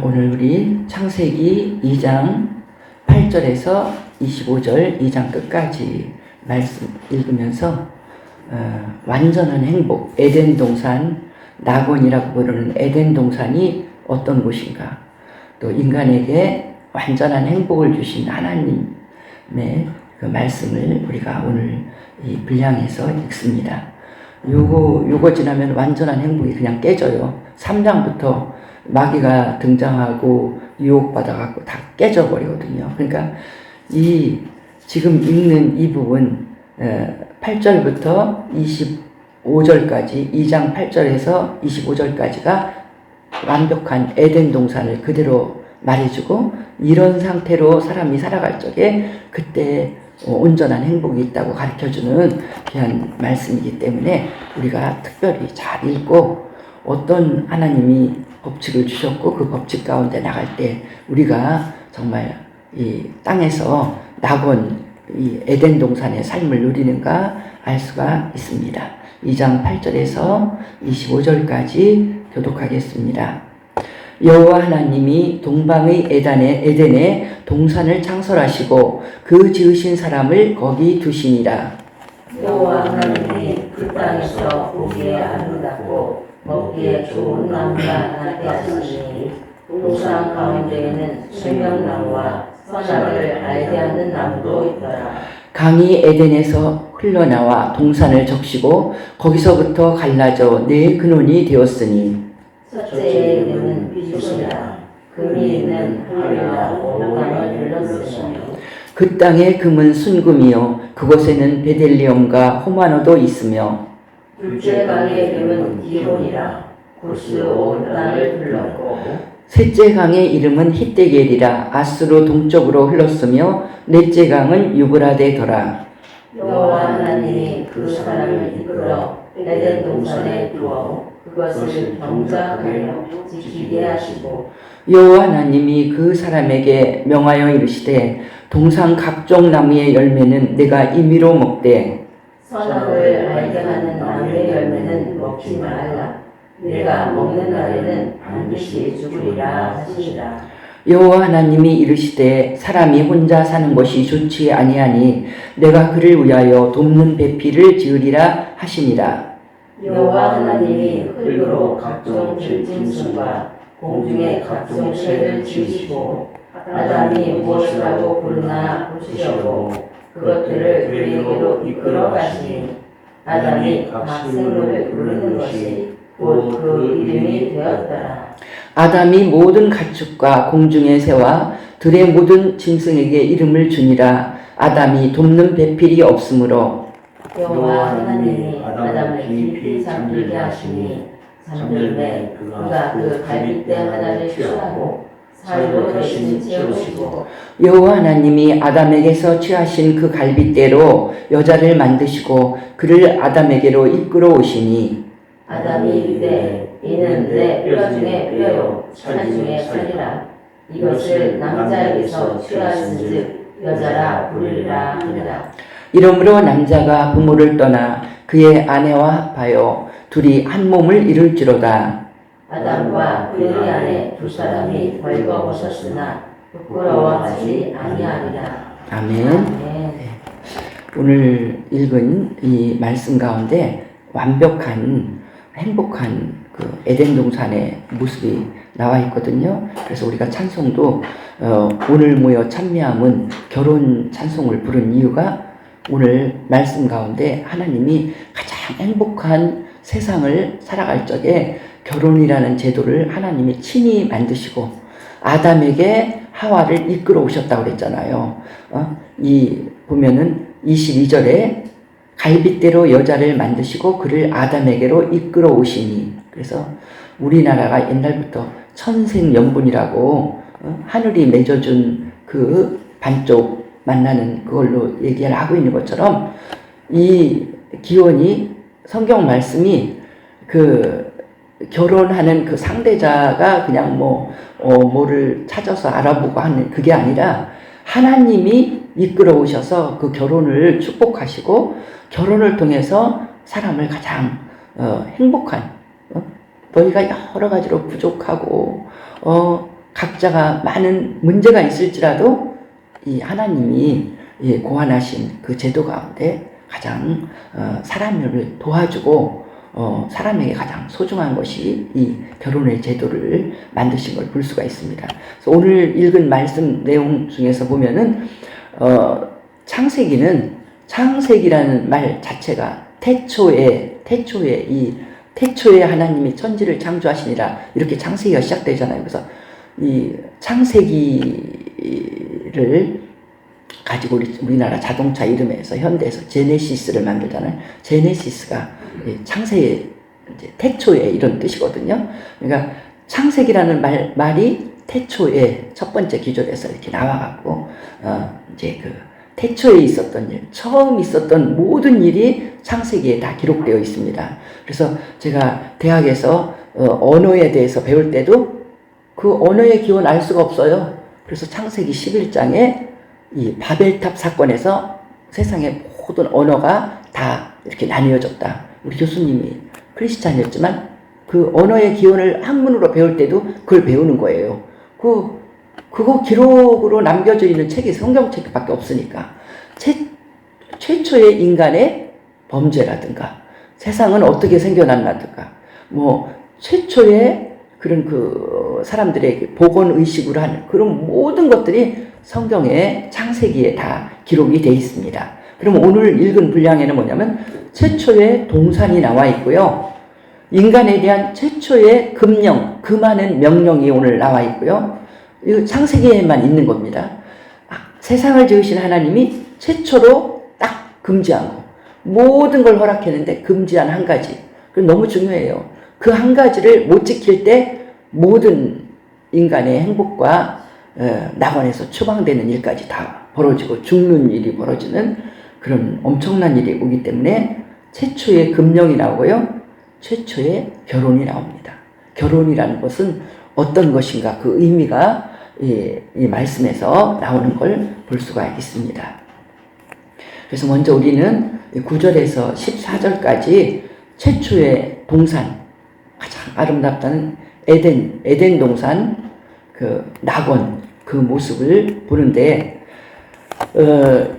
오늘 우리 창세기 2장 8절에서 25절 2장 끝까지 말씀 읽으면서 완전한 행복, 에덴 동산, 낙원이라고 부르는 에덴 동산이 어떤 곳인가, 또 인간에게 완전한 행복을 주신 하나님의 그 말씀을 우리가 오늘 이 분량에서 읽습니다. 요거 지나면 완전한 행복이 그냥 깨져요. 3장부터 마귀가 등장하고 유혹받아갖고 다 깨져버리거든요. 그러니까 지금 읽는 이 부분 8절부터 25절까지 2장 8절에서 25절까지가 완벽한 에덴 동산을 그대로 말해주고, 이런 상태로 사람이 살아갈 적에 그때 온전한 행복이 있다고 가르쳐주는 귀한 말씀이기 때문에 우리가 특별히 잘 읽고, 어떤 하나님이 법칙을 주셨고 그 법칙 가운데 나갈 때 우리가 정말 이 땅에서 낙원, 이 에덴 동산의 삶을 누리는가 알 수가 있습니다. 2장 8절에서 25절까지 교독하겠습니다. 여호와 하나님이 동방의 에덴에 동산을 창설하시고 그 지으신 사람을 거기 두시니라. 여호와 하나님이 그 땅에서 보기에 아름답고 먹기에 좋은 나무가 나게 하시니 동산 가운데에는 생명나무와 선악을 알게 하는 나무도 있더라. 강이 에덴에서 흘러나와 동산을 적시고 거기서부터 갈라져 네 근원이 되었으니 첫째의 이름은 비두시라. 금이 있는 하늘과 온 땅을 둘렀으며 그 땅의 금은 순금이요 그곳에는 베델리엄과 호마노도 있으며, 둘째 강의 이름은 디론이라. 구스 온 땅을 둘렀고 셋째 강의 이름은 히데겔이라. 아수르 동쪽으로 흘렀으며 넷째 강은 유브라데더라. 여호와 하나님이 그 사람을 이끌어 에덴 동산에 두어 그것을 경작하여 지키게 하시고, 여호와 하나님이 그 사람에게 명하여 이르시되 동산 각종 나무의 열매는 내가 임의로 먹되 선악을 알게 하는 나무의 열매는 먹지 말라. 내가 먹는 날에는 반드시 죽으리라 하시니라. 여호와 하나님이 이르시되 사람이 혼자 사는 것이 좋지 아니하니 내가 그를 위하여 돕는 배필을 지으리라 하시니라. 여호와 하나님이 흙으로 각종 들짐승과 공중의 각종 새를 지으시고 아담이 무엇을 하고 부르나 보시려고 그것들을 그에게로 이끌어 가시니 아담이 각 생물을 부르는 것이 곧 그 이름이 되었더라. 아담이 모든 가축과 공중의 새와 들의 모든 짐승에게 이름을 주니라. 아담이 돕는 배필이 없으므로 여호와 하나님이 아담을 깊이 잠들게 하시니 잠들매 그가 그 갈빗대 하나를 취하고 살로 대신 채우시고, 여호와 하나님이 아담에게서 취하신 그 갈빗대로 여자를 만드시고 그를 아담에게로 이끌어 오시니 아담이 이르되 이는 내 뼈 중에 뼈요 살 중에 살이라. 이것을 남자에게서 취하신즉 여자라 부르리라 하니라. 이러므로 남자가 부모를 떠나 그의 아내와 합하여 둘이 한 몸을 이룰지로다. 아담과 그의 아내 두 사람이 벌거벗었으나 부끄러워하지 아니하리라. 아멘. 아멘. 오늘 읽은 이 말씀 가운데 완벽한 행복한 그 에덴 동산의 모습이 나와 있거든요. 그래서 우리가 찬송도 오늘 모여 찬미함은 결혼 찬송을 부른 이유가 오늘 말씀 가운데 하나님이 가장 행복한 세상을 살아갈 적에 결혼이라는 제도를 하나님이 친히 만드시고 아담에게 하와를 이끌어 오셨다고 그랬잖아요. 보면은 22절에 갈빗대로 여자를 만드시고 그를 아담에게로 이끌어 오시니, 그래서 우리나라가 옛날부터 천생연분이라고 하늘이 맺어준 그 반쪽 만나는 그걸로 얘기를 하고 있는 것처럼 이 기원이 성경 말씀이 그 결혼하는 그 상대자가 그냥 뭐를 찾아서 알아보고 하는 그게 아니라 하나님이 이끌어 오셔서 그 결혼을 축복하시고 결혼을 통해서 사람을 가장 행복한, 너희가 여러 가지로 부족하고 각자가 많은 문제가 있을지라도 이 하나님이 고안하신 그 제도 가운데 가장 사람을 도와주고 사람에게 가장 소중한 것이 이 결혼의 제도를 만드신 걸 볼 수가 있습니다. 그래서 오늘 읽은 말씀 내용 중에서 보면은 창세기라는 말 자체가 태초에 하나님이 천지를 창조하시니라 이렇게 창세기가 시작되잖아요. 그래서 이 창세기를 가지고 우리나라 자동차 이름에서 현대에서 제네시스를 만들잖아요. 제네시스가 창세의 태초에 이런 뜻이거든요. 그러니까 창세기라는 말이 태초에 첫 번째 기절에서 이렇게 나와갖고 이제 그 태초에 있었던 일, 처음 있었던 모든 일이 창세기에 다 기록되어 있습니다. 그래서 제가 대학에서 언어에 대해서 배울 때도 그 언어의 기원 알 수가 없어요. 그래서 창세기 11장에 이 바벨탑 사건에서 세상의 모든 언어가 다 이렇게 나뉘어졌다. 우리 교수님이 크리스찬이었지만 그 언어의 기원을 학문으로 배울 때도 그걸 배우는 거예요. 그거 기록으로 남겨져 있는 책이 성경책밖에 없으니까 최초의 인간의 범죄라든가 세상은 어떻게 생겨났나든가 뭐 최초의 그런 그 사람들의 복원 의식으로 하는 그런 모든 것들이 성경의 창세기에 다 기록이 되어 있습니다. 그럼 오늘 읽은 분량에는 뭐냐면 최초의 동산이 나와 있고요. 인간에 대한 최초의 금령, 금하는 명령이 오늘 나와 있고요. 이거 창세기에만 있는 겁니다. 세상을 지으신 하나님이 최초로 딱 금지한 거. 모든 걸 허락했는데 금지한 한 가지. 그건 너무 중요해요. 그 한 가지를 못 지킬 때 모든 인간의 행복과 낙원에서 추방되는 일까지 다 벌어지고 죽는 일이 벌어지는 그런 엄청난 일이 오기 때문에 최초의 금령이 나오고요. 최초의 결혼이 나옵니다. 결혼이라는 것은 어떤 것인가 그 의미가 이 말씀에서 나오는 걸 볼 수가 있습니다. 그래서 먼저 우리는 9절에서 14절까지 최초의 동산, 가장 아름답다는 에덴 동산, 그 낙원, 그 모습을 보는데,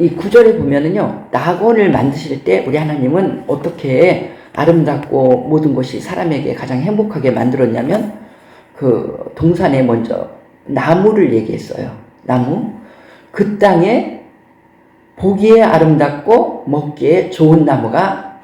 이 9절에 보면은요, 낙원을 만드실 때 우리 하나님은 어떻게 아름답고 모든 것이 사람에게 가장 행복하게 만들었냐면, 그 동산에 먼저 나무를 얘기했어요. 나무. 그 땅에 보기에 아름답고 먹기에 좋은 나무가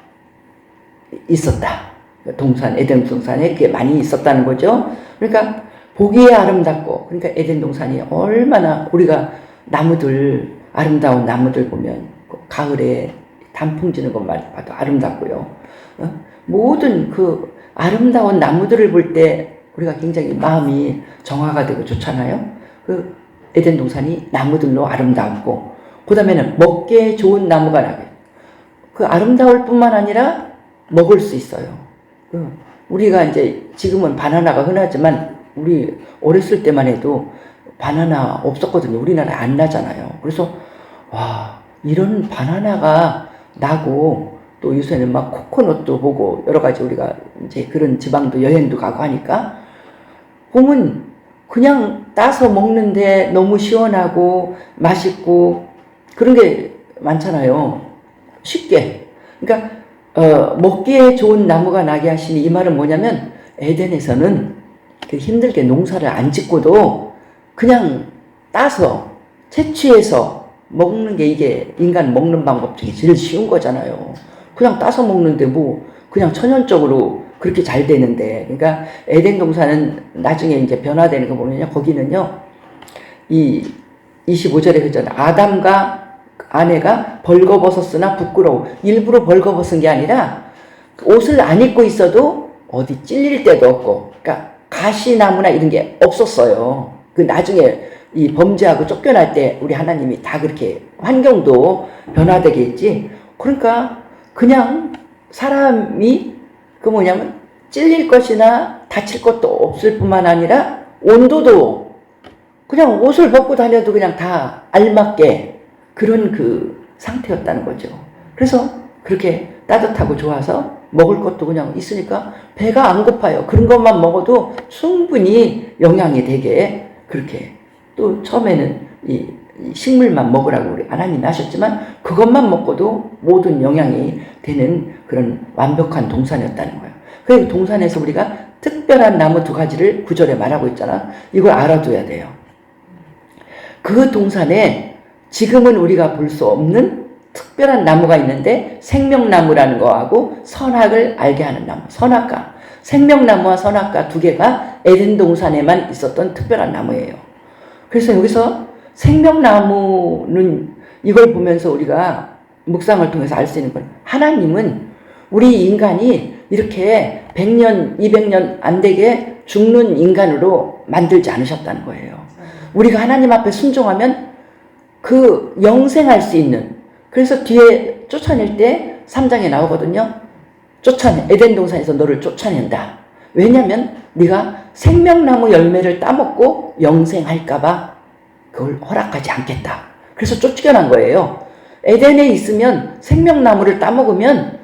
있었다. 동산, 에덴 동산에 그게 많이 있었다는 거죠. 그러니까 보기에 아름답고, 그러니까 에덴 동산이 얼마나 우리가 나무들, 아름다운 나무들 보면 가을에 단풍 지는 것만 봐도 아름답고요. 모든 그 아름다운 나무들을 볼 때 우리가 굉장히 마음이 정화가 되고 좋잖아요. 그 에덴 동산이 나무들로 아름답고, 그 다음에는 먹기에 좋은 나무가 나게. 그 아름다울 뿐만 아니라 먹을 수 있어요. 우리가 이제 지금은 바나나가 흔하지만 우리 어렸을 때만 해도 바나나 없었거든요. 우리나라에 안 나잖아요. 그래서 와, 이런 바나나가 나고, 또 요새는 막 코코넛도 보고 여러 가지 우리가 이제 그런 지방도 여행도 가고 하니까 보면 그냥 따서 먹는데 너무 시원하고 맛있고 그런 게 많잖아요. 쉽게. 그러니까 먹기에 좋은 나무가 나게 하시니, 이 말은 뭐냐면 에덴에서는 힘들게 농사를 안 짓고도 그냥 따서 채취해서 먹는 게 이게 인간 먹는 방법 중에 제일 쉬운 거잖아요. 그냥 따서 먹는데 뭐 그냥 천연적으로 그렇게 잘 되는데. 그러니까 에덴 동산은 나중에 이제 변화되는 거 보면요, 거기는요, 이 25절에 그잖아요. 아담과 아내가 벌거벗었으나 부끄러워. 일부러 벌거벗은 게 아니라 옷을 안 입고 있어도 어디 찔릴 데도 없고, 그러니까 가시나무나 이런 게 없었어요. 그 나중에 이 범죄하고 쫓겨날 때 우리 하나님이 다 그렇게 환경도 변화되게 했지. 그러니까 그냥 사람이 그 뭐냐면 찔릴 것이나 다칠 것도 없을 뿐만 아니라 온도도 그냥 옷을 벗고 다녀도 그냥 다 알맞게 그런 그 상태였다는 거죠. 그래서 그렇게 따뜻하고 좋아서 먹을 것도 그냥 있으니까 배가 안 고파요. 그런 것만 먹어도 충분히 영양이 되게 그렇게 또 처음에는 이 식물만 먹으라고 우리 하나님이 하셨지만 그것만 먹고도 모든 영양이 되는 그런 완벽한 동산이었다는 거예요. 그리고 동산에서 우리가 특별한 나무 2가지를 9절에 말하고 있잖아. 이걸 알아둬야 돼요. 그 동산에 지금은 우리가 볼 수 없는 특별한 나무가 있는데 생명나무라는 거하고 선악을 알게 하는 나무, 선악과. 생명나무와 선악과 2개가 에덴 동산에만 있었던 특별한 나무예요. 그래서 여기서 생명나무는 이걸 보면서 우리가 묵상을 통해서 알 수 있는 건 하나님은 우리 인간이 이렇게 100년, 200년 안 되게 죽는 인간으로 만들지 않으셨다는 거예요. 우리가 하나님 앞에 순종하면 그 영생할 수 있는, 그래서 뒤에 쫓아낼 때 3장에 나오거든요. 에덴 동산에서 너를 쫓아낸다. 왜냐하면 네가 생명나무 열매를 따먹고 영생할까봐 그걸 허락하지 않겠다. 그래서 쫓겨난 거예요. 에덴에 있으면 생명나무를 따먹으면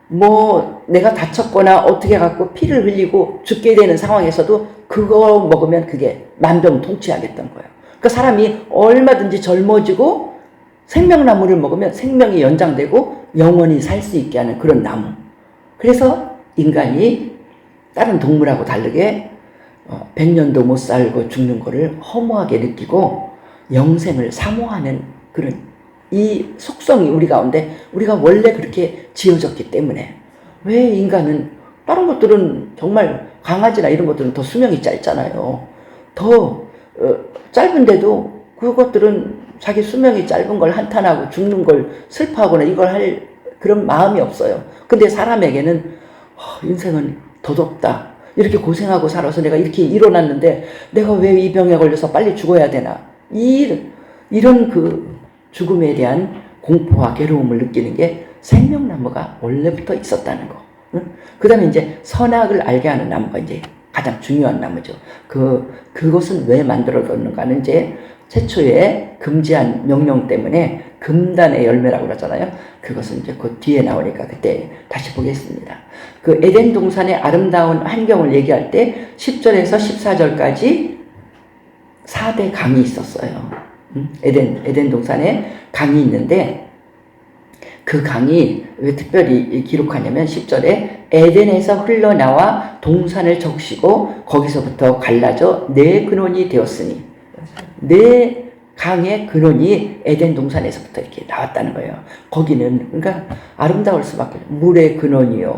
뭐 내가 다쳤거나 어떻게 갖고 피를 흘리고 죽게 되는 상황에서도 그거 먹으면 그게 만병통치하겠던 거예요. 그러니까 사람이 얼마든지 젊어지고 생명나무를 먹으면 생명이 연장되고 영원히 살 수 있게 하는 그런 나무. 그래서 인간이 다른 동물하고 다르게 100년도 못 살고 죽는 거를 허무하게 느끼고 영생을 사모하는 그런 이 속성이 우리 가운데, 우리가 원래 그렇게 지어졌기 때문에. 왜 인간은 다른 것들은 정말 강아지나 이런 것들은 더 수명이 짧잖아요. 더 짧은데도 그것들은 자기 수명이 짧은 걸 한탄하고 죽는 걸 슬퍼하거나 이걸 할 그런 마음이 없어요. 근데 사람에게는 인생은 더덥다. 이렇게 고생하고 살아서 내가 이렇게 일어났는데 내가 왜 이 병에 걸려서 빨리 죽어야 되나. 이런 그 죽음에 대한 공포와 괴로움을 느끼는 게 생명나무가 원래부터 있었다는 거. 그 다음에 이제 선악을 알게 하는 나무가 이제 가장 중요한 나무죠. 그것은 왜 만들어졌는가는 이제 최초에 금지한 명령 때문에 금단의 열매라고 그러잖아요. 그것은 이제 그 뒤에 나오니까 그때 다시 보겠습니다. 그 에덴 동산의 아름다운 환경을 얘기할 때 10절에서 14절까지 4대 강이 있었어요. 에덴 동산에 강이 있는데 그 강이 왜 특별히 기록하냐면 10절에 에덴에서 흘러나와 동산을 적시고 거기서부터 갈라져 4근원이 되었으니, 4강의 근원이 에덴 동산에서부터 이렇게 나왔다는 거예요. 거기는 그러니까 아름다울 수밖에 없어요. 물의 근원이요,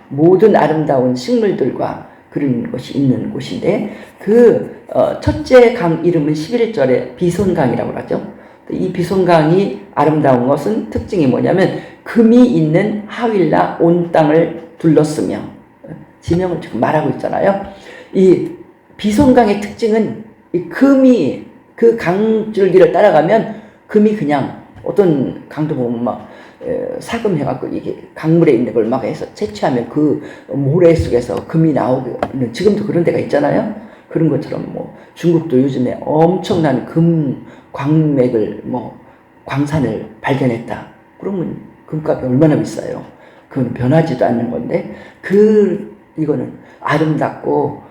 모든 아름다운 식물들과 그런 것이 있는 곳인데 그 첫째 강 이름은 11절에 비손강이라고 하죠. 이 비손강이 아름다운 것은 특징이 뭐냐면 금이 있는 하윌라 온 땅을 둘렀으며, 지명을 지금 말하고 있잖아요. 이 비손강의 특징은 이 금이 그 강줄기를 따라가면 금이 그냥 어떤 강도 보면 막 사금해갖고 이게 강물에 있는 걸 막 해서 채취하면 그 모래 속에서 금이 나오는, 지금도 그런 데가 있잖아요. 그런 것처럼 뭐 중국도 요즘에 엄청난 금 광맥을 광산을 발견했다. 그러면 금값이 얼마나 비싸요. 그건 변하지도 않는 건데 이거는 아름답고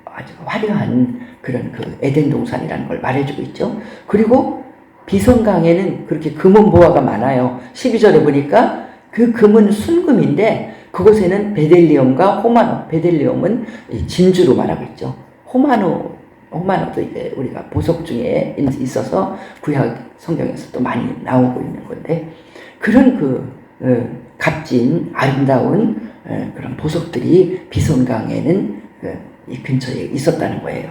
아주 화려한 그런 그 에덴 동산이라는 걸 말해주고 있죠. 그리고 비손강에는 그렇게 금은 보화가 많아요. 12절에 보니까 그 금은 순금인데 그곳에는 베델리엄과 호마노, 베델리엄은 진주로 말하고 있죠. 호마노도 이제 우리가 보석 중에 있어서 구약 성경에서 또 많이 나오고 있는 건데, 그런 값진 아름다운 그런 보석들이 비손강에는 이 근처에 있었다는 거예요.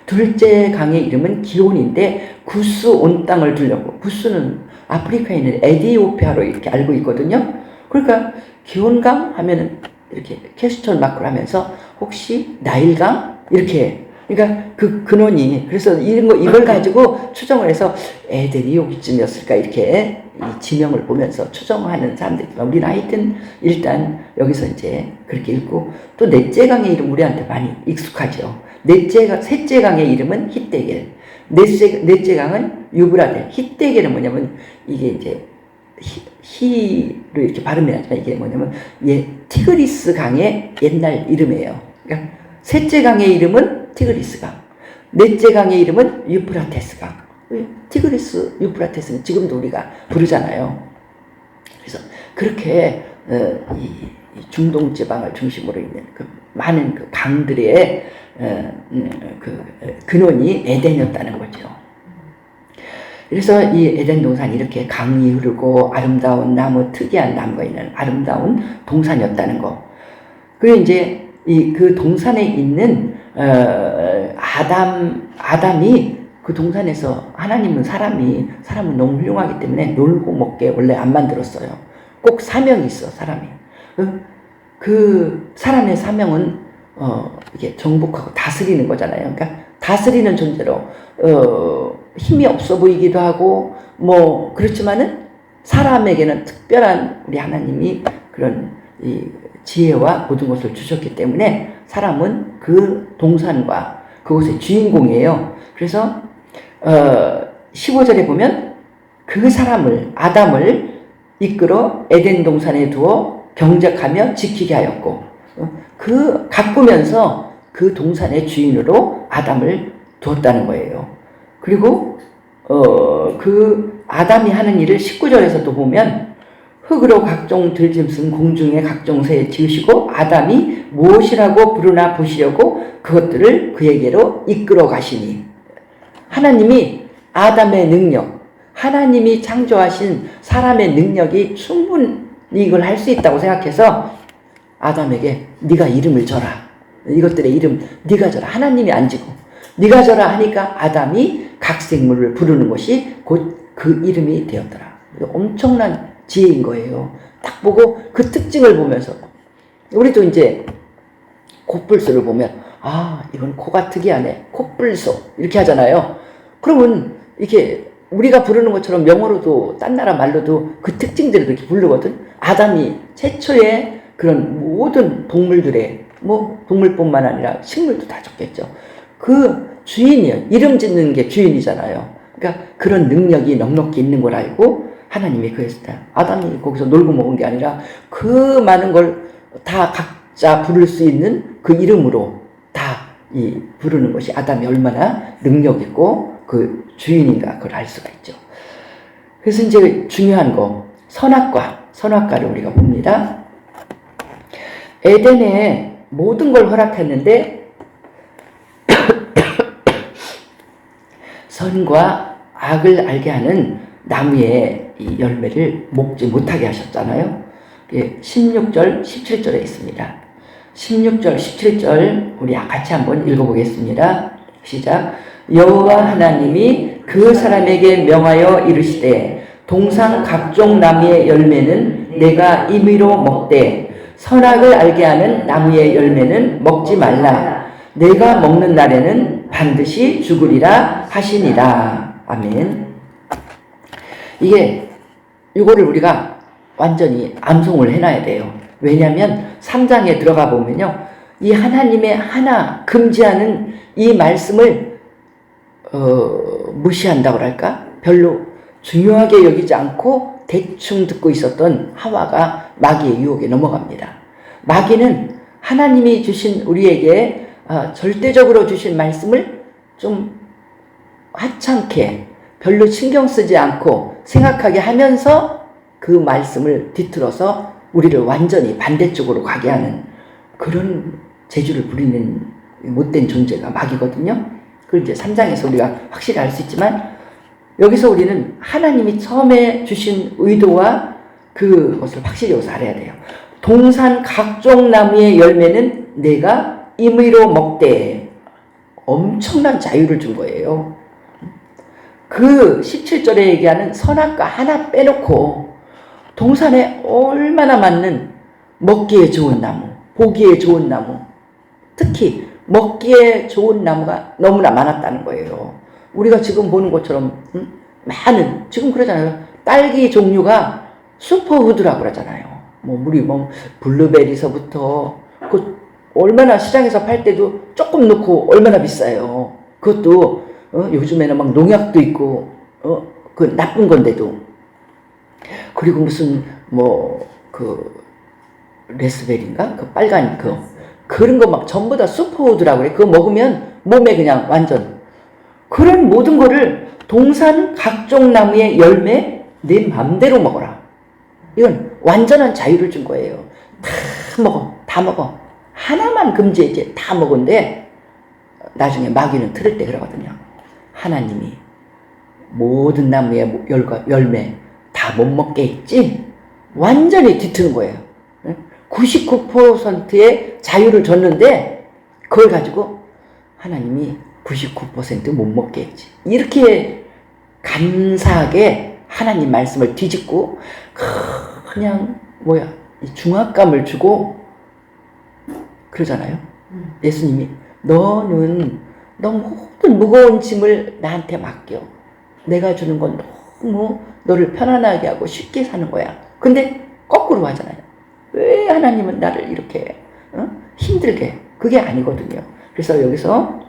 둘째 강의 이름은 기온인데 구스 온 땅을 둘려고, 구스는 아프리카에 있는 에티오피아로 이렇게 알고 있거든요. 그러니까 기온강 하면은 이렇게 퀘스천 마크를 하면서 혹시 나일강 이렇게, 그러니까 그 근원이, 그래서 이걸 가지고 추정을 해서 에덴이 여기쯤이었을까 이렇게 이 지명을 보면서 추정하는 사람들이지만, 우리는 하여튼 일단 여기서 이제 그렇게 읽고, 또 넷째 강의 이름 우리한테 많이 익숙하죠. 셋째 강의 이름은 hit데겔, 넷째 강은 유브라데. hit데겔은 뭐냐면 이게 이제 히로 이렇게 발음이 나지만 이게 뭐냐면 티그리스 강의 옛날 이름이에요. 그러니까 셋째 강의 이름은 티그리스 강, 넷째 강의 이름은 유프라테스 강. 티그리스 유프라테스는 지금도 우리가 부르잖아요. 그래서 그렇게 이 중동 지방을 중심으로 있는 그 많은 그 강들의 그 근원이 에덴이었다는 거죠. 그래서 이 에덴 동산이 이렇게 강이 흐르고 아름다운 나무, 특이한 나무가 있는 아름다운 동산이었다는 거. 그리고 이제 그 동산에 있는 아담이 그 동산에서 하나님은 사람은 너무 훌륭하기 때문에 놀고 먹게 원래 안 만들었어요. 꼭 사명이 있어, 사람이. 그 사람의 사명은 이게 정복하고 다스리는 거잖아요. 그러니까 다스리는 존재로 힘이 없어 보이기도 하고 뭐 그렇지만은 사람에게는 특별한 우리 하나님이 그런 이 지혜와 모든 것을 주셨기 때문에 사람은 그 동산과 그곳의 주인공이에요. 그래서 15절에 보면 그 사람을 아담을 이끌어 에덴 동산에 두어 경작하며 지키게 하였고 가꾸면서 그 동산의 주인으로 아담을 두었다는 거예요. 그리고 그 아담이 하는 일을 19절에서도 보면 흙으로 각종 들짐승 공중의 각종 새 지으시고 아담이 무엇이라고 부르나 보시려고 그것들을 그에게로 이끌어 가시니 하나님이 아담의 능력, 하나님이 창조하신 사람의 능력이 충분히 이걸 할 수 있다고 생각해서 아담에게 네가 이름을 져라. 이것들의 이름 네가 져라. 하나님이 안 지고 네가 져라 하니까 아담이 각 생물을 부르는 것이 곧 그 이름이 되었더라. 엄청난 지혜인 거예요. 딱 보고 그 특징을 보면서 우리도 이제 코뿔소를 보면 이건 코가 특이하네. 코뿔소 이렇게 하잖아요. 그러면 이렇게 우리가 부르는 것처럼 영어로도 딴 나라 말로도 그 특징들을 그렇게 부르거든. 아담이 최초의 그런 모든 동물들의 뭐 동물뿐만 아니라 식물도 다 적겠죠. 그 주인이에요. 이름 짓는 게 주인이잖아요. 그러니까 그런 능력이 넉넉히 있는 걸 알고 하나님이 그랬을 때 아담이 거기서 놀고 먹은 게 아니라 그 많은 걸 다 각자 부를 수 있는 그 이름으로 다 이 부르는 것이 아담이 얼마나 능력 있고 그 주인인가 그걸 알 수가 있죠. 그래서 이제 중요한 거 선악과를 우리가 봅니다. 에덴에 모든 걸 허락했는데 선과 악을 알게 하는 나무의 이 열매를 먹지 못하게 하셨잖아요. 16절, 17절에 있습니다. 16절, 17절 우리 같이 한번 읽어보겠습니다. 시작. 여호와 하나님이 그 사람에게 명하여 이르시되 동산 각종 나무의 열매는 내가 임의로 먹되 선악을 알게 하는 나무의 열매는 먹지 말라. 내가 먹는 날에는 반드시 죽으리라 하시니라. 아멘. 이거를 우리가 완전히 암송을 해놔야 돼요. 왜냐하면 3장에 들어가 보면요, 이 하나님의 하나 금지하는 이 말씀을 무시한다고 할까? 별로 중요하게 여기지 않고 대충 듣고 있었던 하와가 마귀의 유혹에 넘어갑니다. 마귀는 하나님이 주신 우리에게 절대적으로 주신 말씀을 좀 하찮게 별로 신경 쓰지 않고 생각하게 하면서 그 말씀을 뒤틀어서 우리를 완전히 반대쪽으로 가게 하는 그런 재주를 부리는 못된 존재가 마귀거든요. 그걸 이제 3장에서 우리가 확실히 알 수 있지만 여기서 우리는 하나님이 처음에 주신 의도와 그것을 확실히 여기서 알아야 돼요. 동산 각종 나무의 열매는 내가 임의로 먹되 엄청난 자유를 준 거예요. 그 17절에 얘기하는 선악과 하나 빼놓고 동산에 얼마나 많은 먹기에 좋은 나무, 보기에 좋은 나무, 특히 먹기에 좋은 나무가 너무나 많았다는 거예요. 우리가 지금 보는 것처럼 많은, 지금 그러잖아요. 딸기 종류가 슈퍼푸드라고 그러잖아요. 우리 블루베리서부터 그 얼마나 시장에서 팔 때도 조금 넣고 얼마나 비싸요. 그것도 요즘에는 막 농약도 있고 그 나쁜 건데도. 그리고 무슨 레스베리인가? 그 빨간 그런 거 막 전부 다 슈퍼푸드라고 그래. 그거 먹으면 몸에 그냥 완전 그런 모든 거를 동산 각종 나무의 열매 내 맘대로 먹어라. 이건 완전한 자유를 준 거예요. 다 먹어. 다 먹어. 하나만 금지했지. 다 먹은데 나중에 마귀는 틀을 때 그러거든요. 하나님이 모든 나무의 열매 다 못 먹게 했지? 완전히 뒤트는 거예요. 99%의 자유를 줬는데 그걸 가지고 하나님이 99% 못 먹게 했지. 이렇게 감사하게 하나님 말씀을 뒤집고 그냥 중압감을 주고 그러잖아요. 예수님이 너는 모든 무거운 짐을 나한테 맡겨. 내가 주는 건 너무 너를 편안하게 하고 쉽게 사는 거야. 근데 거꾸로 하잖아요. 왜 하나님은 나를 이렇게 힘들게? 그게 아니거든요. 그래서 여기서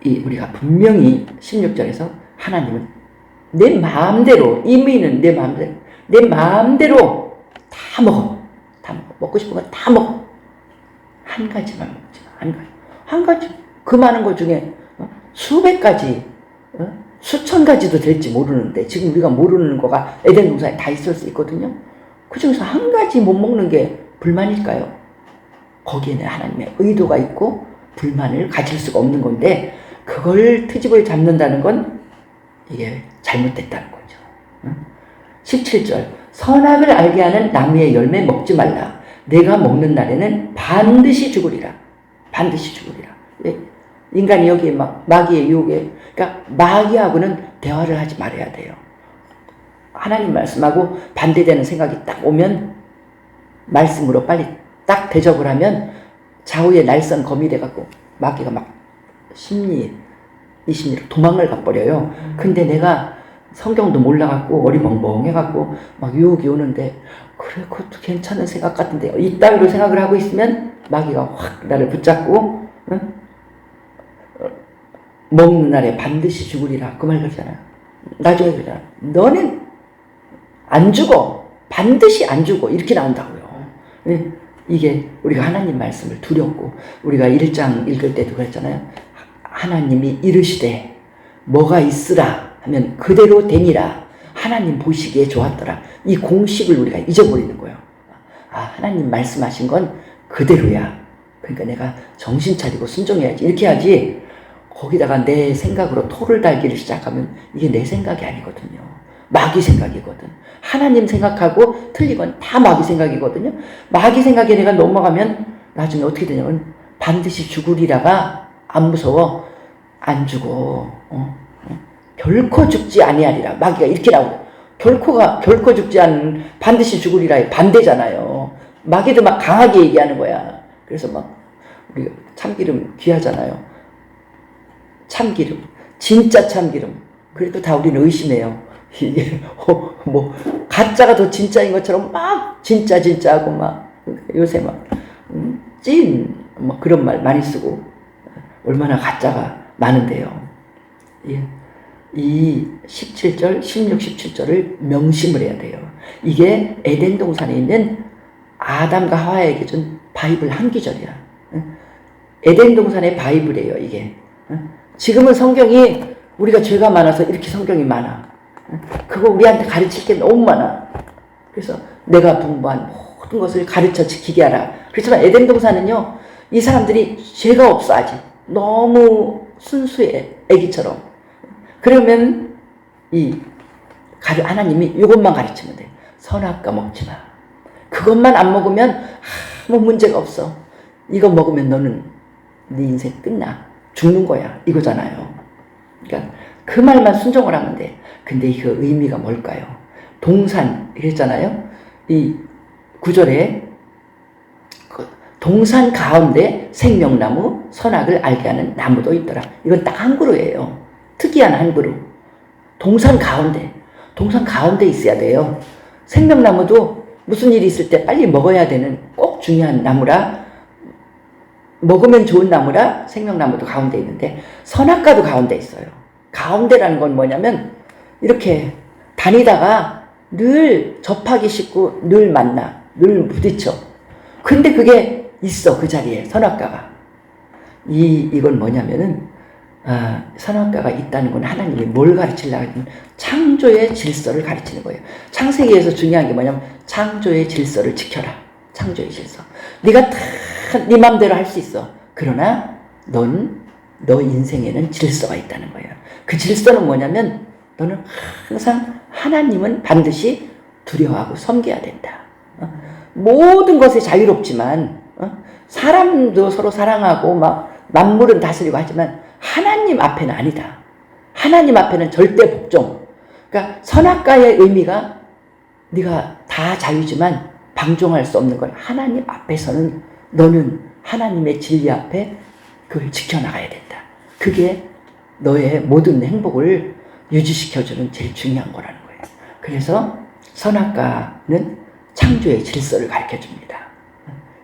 우리가 분명히 16절에서 하나님은 내 마음대로, 의미는 내 마음대로 다 먹어. 다 먹어. 먹고 싶은 거 다 먹어. 한 가지만 먹지 마. 한 가지. 그 많은 것 중에 수백 가지, 수천 가지도 될지 모르는데 지금 우리가 모르는 거가 에덴 동산에 다 있을 수 있거든요. 그 중에서 한 가지 못 먹는 게 불만일까요? 거기에는 하나님의 의도가 있고 불만을 가질 수가 없는 건데 그걸 트집을 잡는다는 건 이게 잘못됐다는 거죠. 17절 선악을 알게 하는 나무의 열매 먹지 말라. 내가 먹는 날에는 반드시 죽으리라. 반드시 죽으리라. 인간이 여기에 마귀의 유혹에, 그러니까 마귀하고는 대화를 하지 말아야 돼요. 하나님 말씀하고 반대되는 생각이 딱 오면 말씀으로 빨리 딱 대접을 하면 좌우의 날선 검이 돼갖고 마귀가 막 심리로 도망을 가버려요. 근데 내가 성경도 몰라갖고 어리멍멍해갖고 막 유혹이 오는데 그래 그것도 괜찮은 생각 같은데 이따위로 생각을 하고 있으면 마귀가 확 나를 붙잡고 먹는 날에 반드시 죽으리라 그 말 그러잖아요. 나중에 그러잖아요. 너는 안 죽어. 반드시 안 죽어. 이렇게 나온다고요. 이게 우리가 하나님 말씀을 두렵고 우리가 1장 읽을 때도 그랬잖아요. 하나님이 이르시되 뭐가 있으라 하면 그대로 되니라. 하나님 보시기에 좋았더라. 이 공식을 우리가 잊어버리는 거예요. 하나님 말씀하신 건 그대로야. 그러니까 내가 정신 차리고 순종해야지. 이렇게 하지 거기다가 내 생각으로 토를 달기를 시작하면 이게 내 생각이 아니거든요. 마귀 생각이거든. 하나님 생각하고 틀린 건 다 마귀 생각이거든요. 마귀 생각에 내가 넘어가면 나중에 어떻게 되냐면 반드시 죽으리라가 안 무서워. 안 죽어. 결코 죽지 아니하리라. 마귀가 이렇게 나오고 결코 죽지 않는 반드시 죽으리라의 반대잖아요. 마귀도 막 강하게 얘기하는 거야. 그래서 막 우리 참기름 귀하잖아요. 참기름, 진짜 참기름. 그래도 다 우리는 의심해요. 이게 가짜가 더 진짜인 것처럼 막 진짜 하고 막 요새 막 그런 말 많이 쓰고 얼마나 가짜가 많은데요. 이 17절, 16, 17절을 명심을 해야 돼요. 이게 에덴 동산에 있는 아담과 하와에게 준 바이블 한 구절이야. 에덴 동산의 바이블이에요, 이게. 지금은 성경이 우리가 죄가 많아서 이렇게 성경이 많아. 그거 우리한테 가르칠 게 너무 많아. 그래서 내가 분부한 모든 것을 가르쳐 지키게 하라. 그렇지만 에덴 동산은요, 이 사람들이 죄가 없어 아직. 너무 순수해, 애기처럼. 그러면 하나님이 이것만 가르치면 돼. 선악과 먹지 마. 그것만 안 먹으면 아무 문제가 없어. 이거 먹으면 너는 네 인생 끝나. 죽는 거야. 이거잖아요. 그러니까 그 말만 순종을 하면 돼. 근데 그 의미가 뭘까요? 동산 이랬잖아요. 이 구절에 동산 가운데 생명나무 선악을 알게 하는 나무도 있더라. 이건 딱 한 그루예요. 특이한 한 그루. 동산 가운데 있어야 돼요. 생명나무도 무슨 일이 있을 때 빨리 먹어야 되는 꼭 중요한 나무라 먹으면 좋은 나무라 생명나무도 가운데 있는데 선악과도 가운데 있어요. 가운데라는 건 뭐냐면 이렇게 다니다가 늘 접하기 쉽고 늘 만나 늘 부딪혀. 근데 그게 있어 그 자리에 선악과가. 이건 뭐냐면은 선악과가 있다는 건 하나님이 뭘 가르치려고 하냐면 창조의 질서를 가르치는 거예요. 창세기에서 중요한 게 뭐냐면 창조의 질서를 지켜라. 창조의 질서. 네가 다 네 맘대로 할 수 있어. 그러나 너 인생에는 질서가 있다는 거예요. 그 질서는 뭐냐면 너는 항상 하나님은 반드시 두려워하고 섬겨야 된다. 모든 것에 자유롭지만 사람도 서로 사랑하고 막 만물은 다스리고 하지만 하나님 앞에는 아니다. 하나님 앞에는 절대 복종. 그러니까 선악과의 의미가 네가 다 자유지만 방종할 수 없는 걸 하나님 앞에서는 너는 하나님의 진리 앞에 그걸 지켜나가야 된다. 그게 너의 모든 행복을 유지시켜주는 제일 중요한 거라는 거예요. 그래서 선악과는 창조의 질서를 가르쳐줍니다.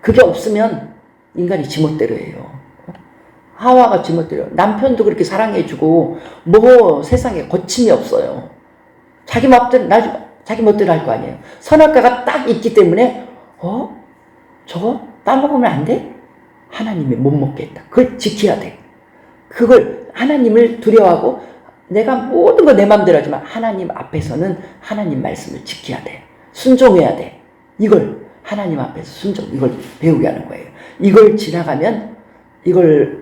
그게 없으면 인간이 지멋대로 해요. 하와가 지멋대로. 남편도 그렇게 사랑해주고 뭐 세상에 거침이 없어요. 자기 멋대로 할 거 아니에요. 선악과가 딱 있기 때문에 저거 따먹으면 안 돼? 하나님이 못 먹겠다. 그걸 지켜야 돼. 그걸 하나님을 두려워하고 내가 모든 거 내 마음대로 하지만 하나님 앞에서는 하나님 말씀을 지켜야 돼. 순종해야 돼. 이걸 하나님 앞에서 이걸 배우게 하는 거예요. 이걸 지나가면 이걸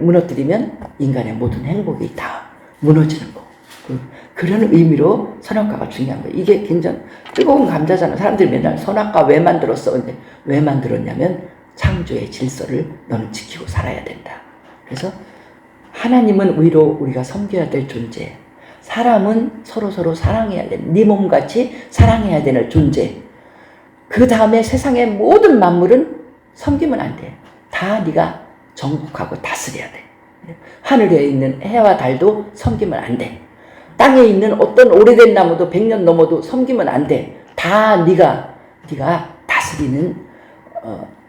무너뜨리면 인간의 모든 행복이 다 무너지는 거. 그런 의미로 선악과가 중요한 거예요. 이게 굉장히 뜨거운 감자잖아. 사람들이 맨날 선악과 왜 만들었어? 근데 왜 만들었냐면 창조의 질서를 너는 지키고 살아야 된다. 그래서 하나님은 오히려 우리가 섬겨야 될 존재. 사람은 서로 사랑해야 되는, 네 몸같이 사랑해야 되는 존재. 그 다음에 세상의 모든 만물은 섬기면 안 돼. 다 네가 정복하고 다스려야 돼. 하늘에 있는 해와 달도 섬기면 안 돼. 땅에 있는 어떤 오래된 나무도 100년 넘어도 섬기면 안 돼. 다 네가 다스리는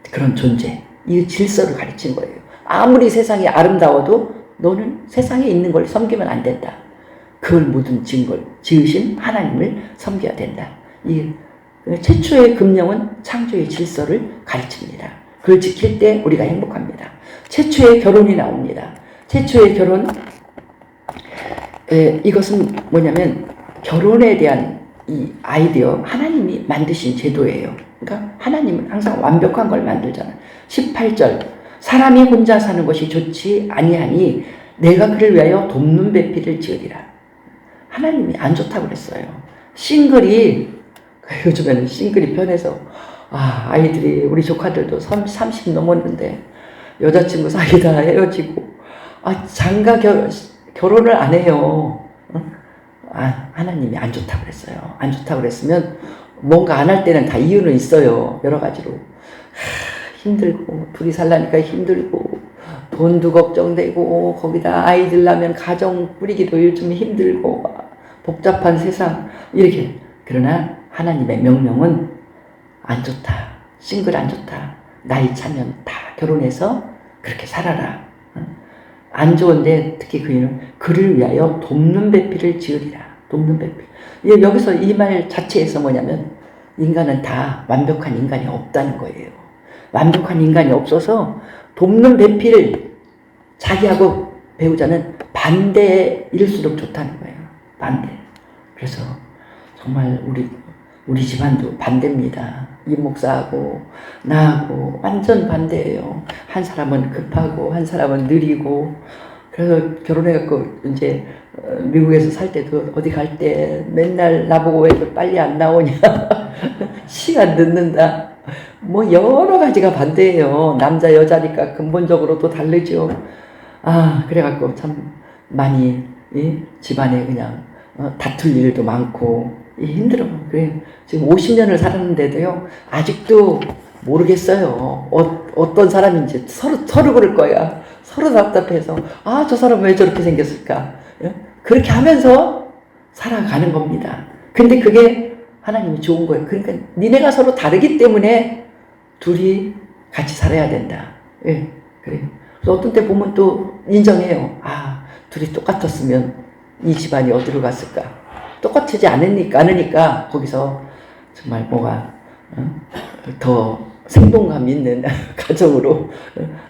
그런 존재. 이 질서를 가르치는 거예요. 아무리 세상이 아름다워도 너는 세상에 있는 걸 섬기면 안 된다. 그걸 모든 지으신 하나님을 섬겨야 된다. 이 최초의 금령은 창조의 질서를 가르칩니다. 그걸 지킬 때 우리가 행복합니다. 최초의 결혼이 나옵니다. 최초의 결혼, 이것은 뭐냐면 결혼에 대한 이 아이디어, 하나님이 만드신 제도예요. 그러니까 하나님은 항상 완벽한 걸 만들잖아요. 18절, 사람이 혼자 사는 것이 좋지 아니하니 내가 그를 위하여 돕는 배필을 지으리라. 하나님이 안 좋다고 그랬어요. 요즘에는 싱글이 편해서 아이들이 우리 조카들도 30 넘었는데 여자친구 사귀다 헤어지고 장가 결혼을 안 해요. 하나님이 안 좋다고 그랬어요. 안 좋다고 그랬으면 뭔가 안 할 때는 다 이유는 있어요. 여러 가지로. 힘들고 둘이 살라니까 힘들고 돈도 걱정되고 거기다 아이들 낳으면 가정 꾸리기도 요즘 힘들고 복잡한 세상 이렇게. 그러나 하나님의 명령은 안 좋다. 싱글 안 좋다. 나이 차면 다 결혼해서 그렇게 살아라. 안 좋은데 특히 그이는 그를 위하여 돕는 배필을 지으리라. 돕는 배필. 여기서 이 말 자체에서 뭐냐면 인간은 다 완벽한 인간이 없다는 거예요. 완벽한 인간이 없어서 돕는 배필을 자기하고 배우자는 반대일수록 좋다는 거예요. 반대. 그래서 정말 우리 집안도 반대입니다. 이 목사하고 나하고 완전 반대예요. 한 사람은 급하고 한 사람은 느리고. 그래서 결혼해갖고 이제 미국에서 살 때도 어디 갈 때 맨날 나보고 왜 빨리 안 나오냐. 시간 늦는다. 뭐 여러 가지가 반대예요. 남자 여자니까 근본적으로 또 다르죠. 그래갖고 참 많이 집안에 그냥 다툴 일도 많고 힘들어. 그래. 지금 50년을 살았는데도요 아직도 모르겠어요. 어떤 사람인지 서로 그럴 거야. 서로 답답해서 저 사람 왜 저렇게 생겼을까. 그렇게 하면서 살아가는 겁니다. 근데 그게 하나님이 좋은 거예요. 그러니까 니네가 서로 다르기 때문에 둘이 같이 살아야 된다. 그래요. 그래서 어떤 때 보면 또 인정해요. 둘이 똑같았으면 이 집안이 어디로 갔을까. 똑같지 않으니까 거기서 정말 뭐가 더 생동감 있는 가정으로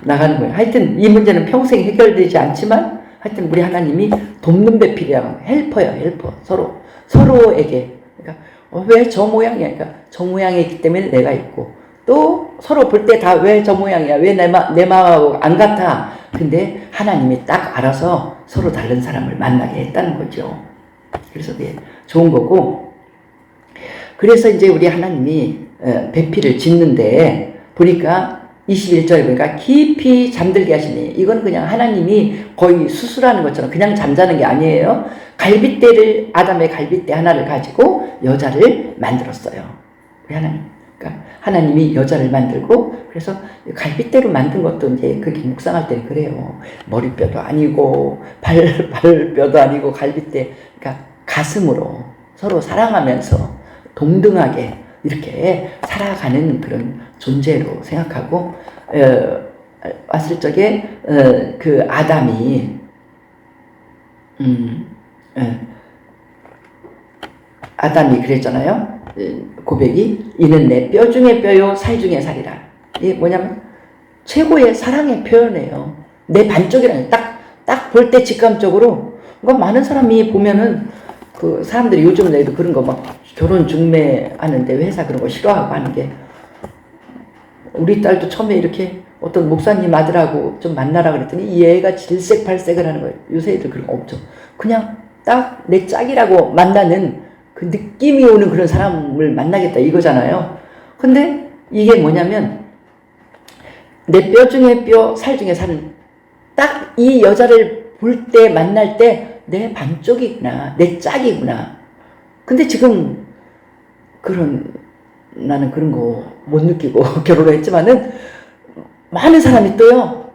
나가는 거예요. 하여튼 이 문제는 평생 해결되지 않지만 하여튼 우리 하나님이 돕는 배필이야. 헬퍼야, 헬퍼. 서로에게. 그러니까 왜 저 모양이야? 그러니까 저 모양이기 때문에 내가 있고, 또 서로 볼 때 다 왜 저 모양이야? 왜 내 마음하고 안 같아? 근데 하나님이 딱 알아서 서로 다른 사람을 만나게 했다는 거죠. 그래서 그게 좋은 거고, 그래서 이제 우리 하나님이 배필을 짓는데 보니까 21절에 보니까 깊이 잠들게 하시니, 이건 그냥 하나님이 거의 수술하는 것처럼 그냥 잠자는 게 아니에요. 갈빗대를, 아담의 갈빗대 하나를 가지고 여자를 만들었어요. 우리 하나님. 그러니까 하나님이 여자를 만들고, 그래서 갈빗대로 만든 것도 이제 그렇게 묵상할 때는 그래요. 머리뼈도 아니고 발뼈도 아니고 갈빗대. 그러니까 가슴으로 서로 사랑하면서 동등하게 이렇게 살아가는 그런 존재로 생각하고, 왔을 적에 그 아담이 아담이 그랬잖아요. 고백이 이는 내 뼈 중에 뼈요 살 중에 살이라. 이게 뭐냐면 최고의 사랑의 표현이에요. 내 반쪽이라는, 딱 볼 때 직감적으로. 그러니까 많은 사람이 보면은 그 사람들이 요즘 애도 그런 거 막 결혼 중매 하는데 회사 그런 거 싫어하고 하는 게, 우리 딸도 처음에 이렇게 어떤 목사님 아들하고 좀 만나라 그랬더니 얘가 질색팔색을 하는 거예요. 요새 애들 그런 거 없죠. 그냥 딱 내 짝이라고 만나는 그 느낌이 오는 그런 사람을 만나겠다 이거잖아요. 근데 이게 뭐냐면 내 뼈 중에 뼈, 살 중에 살은, 딱 이 여자를 볼 때, 만날 때 내 반쪽이구나, 내 짝이구나. 근데 지금 나는 그런 거 못 느끼고 결혼을 했지만은 많은 사람이 또요,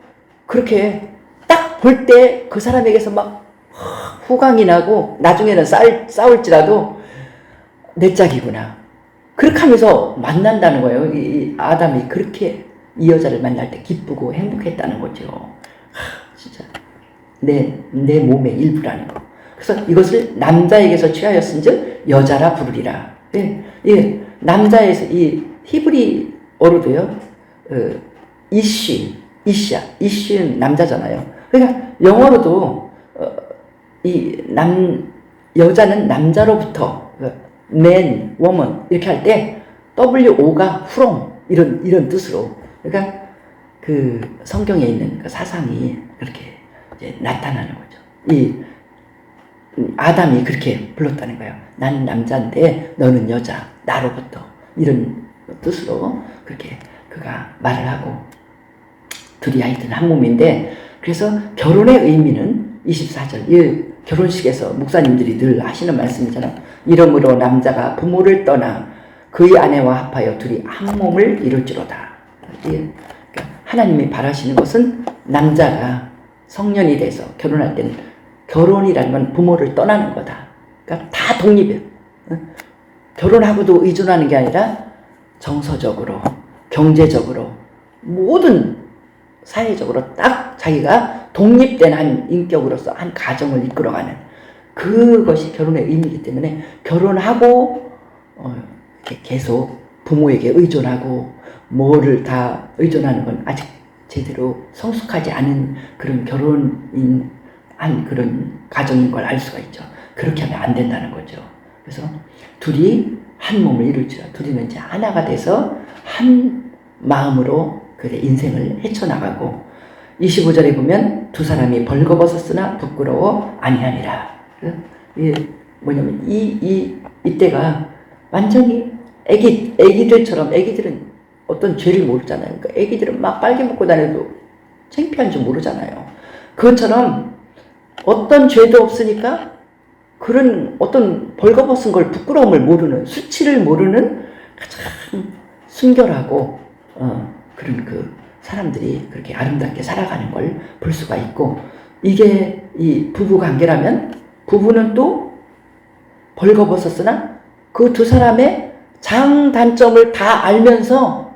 그렇게 딱 볼 때 그 사람에게서 막 후광이 나고 나중에는 싸울지라도 내 짝이구나. 그렇게 하면서 만난다는 거예요. 이 아담이 그렇게 이 여자를 만날 때 기쁘고 행복했다는 거죠. 진짜 내 몸의 일부라는 거. 그래서 이것을 남자에게서 취하였은즉 여자라 부르리라. 예, 남자에서 이 히브리어로도요, 이슈는 남자잖아요. 그러니까 영어로도 여자는 남자로부터, man, woman 이렇게 할 때 WO가 from 이런 뜻으로. 그러니까 그 성경에 있는 그 사상이 그렇게 이제 나타나는 거죠. 이 아담이 그렇게 불렀다는 거예요. 나는 남자인데 너는 여자, 나로부터, 이런 뜻으로 그렇게 그가 말을 하고, 둘이 하여튼 한 몸인데, 그래서 결혼의 의미는 24절, 이 결혼식에서 목사님들이 늘 하시는 말씀이잖아요. 이러므로 남자가 부모를 떠나 그의 아내와 합하여 둘이 한 몸을 이룰지로다. 그러니까 하나님이 바라시는 것은 남자가 성년이 돼서 결혼할 때는, 결혼이라는 건 부모를 떠나는 거다. 그러니까 다 독립이에요. 결혼하고도 의존하는 게 아니라 정서적으로, 경제적으로, 모든 사회적으로 딱 자기가 독립된 한 인격으로서 한 가정을 이끌어가는, 그것이 결혼의 의미이기 때문에 결혼하고 계속 부모에게 의존하고 뭐를 다 의존하는 건 아직 제대로 성숙하지 않은 그런 결혼인 한 그런 가정인 걸 알 수가 있죠. 그렇게 하면 안 된다는 거죠. 그래서 둘이 한 몸을 이룰지라. 둘이는 이제 하나가 돼서 한 마음으로 그 인생을 헤쳐나가고, 25절에 보면 두 사람이 벌거벗었으나 부끄러워 아니하니라. 이게 뭐냐면 이때가 완전히 애기들처럼, 애기들은 어떤 죄를 모르잖아요. 그러니까 애기들은 막 빨개 먹고 다녀도 창피한 줄 모르잖아요. 그것처럼 어떤 죄도 없으니까 그런 어떤 벌거벗은 걸, 부끄러움을 모르는, 수치를 모르는 가장 순결하고 그런 그 사람들이 그렇게 아름답게 살아가는 걸 볼 수가 있고, 이게 이 부부 관계라면 부부는 또 벌거벗었으나 그 두 사람의 장단점을 다 알면서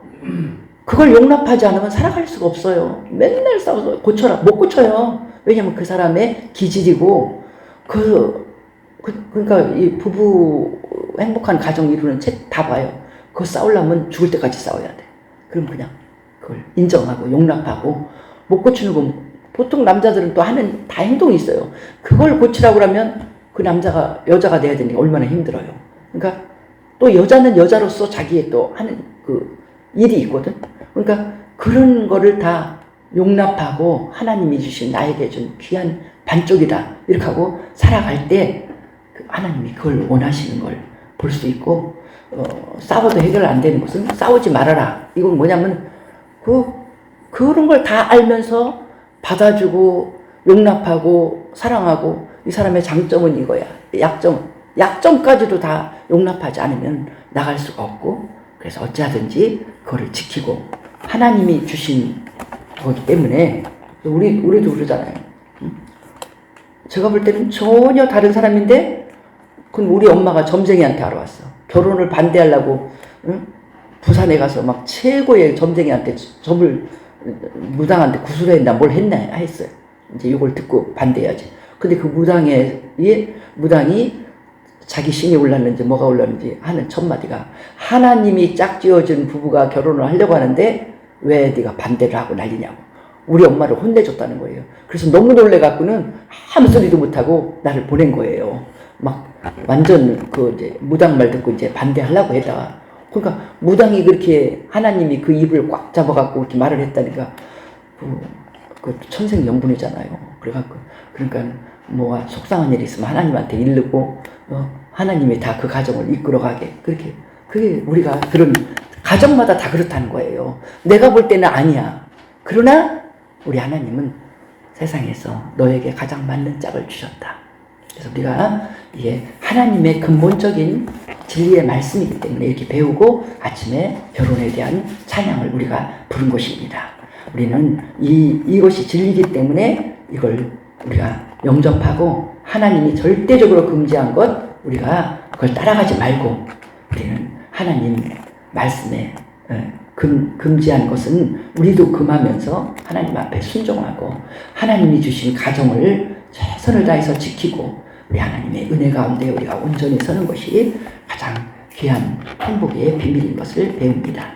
그걸 용납하지 않으면 살아갈 수가 없어요. 맨날 싸워서 고쳐라, 못 고쳐요. 왜냐면 그 사람의 기질이고, 그러니까 이 부부 행복한 가정 이루는 책 다 봐요. 그거 싸우려면 죽을 때까지 싸워야 돼. 그럼 그냥 그걸 인정하고 용납하고, 못 고치는 건 보통 남자들은 또 하는 다 행동이 있어요. 그걸 고치라고 그러면 그 남자가 여자가 돼야 되니까 얼마나 힘들어요. 그러니까 또 여자는 여자로서 자기의 또 하는 그 일이 있거든. 그러니까 그런 거를 다 용납하고 하나님이 주신 나에게 준 귀한 반쪽이다 이렇게 하고 살아갈 때 하나님이 그걸 원하시는 걸 볼 수 있고, 싸워도 해결 안 되는 것은 싸우지 말아라. 이건 뭐냐면 그런 걸 다 알면서 받아주고 용납하고 사랑하고, 이 사람의 장점은 이거야, 약점까지도 다 용납하지 않으면 나갈 수가 없고, 그래서 어찌하든지 그거를 지키고 하나님이 주신 거기 때문에 우리도 그러잖아요. 제가 볼 때는 전혀 다른 사람인데 그건 우리 엄마가 점쟁이한테 알아왔어. 결혼을 반대하려고 부산에 가서 막 최고의 점쟁이한테 점을 무당한테 구슬을 했나 뭘 했나 했어요. 이제 이걸 듣고 반대해야지. 근데 그 무당이 자기 신이 올랐는지 뭐가 올랐는지 하는 첫 마디가, 하나님이 짝지어준 부부가 결혼을 하려고 하는데 왜 네가 반대를 하고 난리냐고. 우리 엄마를 혼내줬다는 거예요. 그래서 너무 놀래갖고는 아무 소리도 못하고 나를 보낸 거예요. 막 완전 이제 무당 말 듣고 이제 반대하려고 했다가, 그러니까 무당이 그렇게 하나님이 그 입을 꽉 잡아갖고 이렇게 말을 했다니까 그 천생연분이잖아요. 그러니까 뭐가 속상한 일이 있으면 하나님한테 이르고 하나님이 다 그 가정을 이끌어가게, 그게 우리가 그런 가정마다 다 그렇다는 거예요. 내가 볼 때는 아니야. 그러나 우리 하나님은 세상에서 너에게 가장 맞는 짝을 주셨다. 그래서 우리가 이게 하나님의 근본적인 진리의 말씀이기 때문에 이렇게 배우고 아침에 결혼에 대한 찬양을 우리가 부른 것입니다. 우리는 이것이 진리이기 때문에 이걸 우리가 영접하고, 하나님이 절대적으로 금지한 것 우리가 그걸 따라가지 말고, 우리는 하나님 말씀에 금지한 것은 우리도 금하면서 하나님 앞에 순종하고 하나님이 주신 가정을 최선을 다해서 지키고 우리 하나님의 은혜 가운데 우리가 온전히 서는 것이 가장 귀한 행복의 비밀인 것을 배웁니다.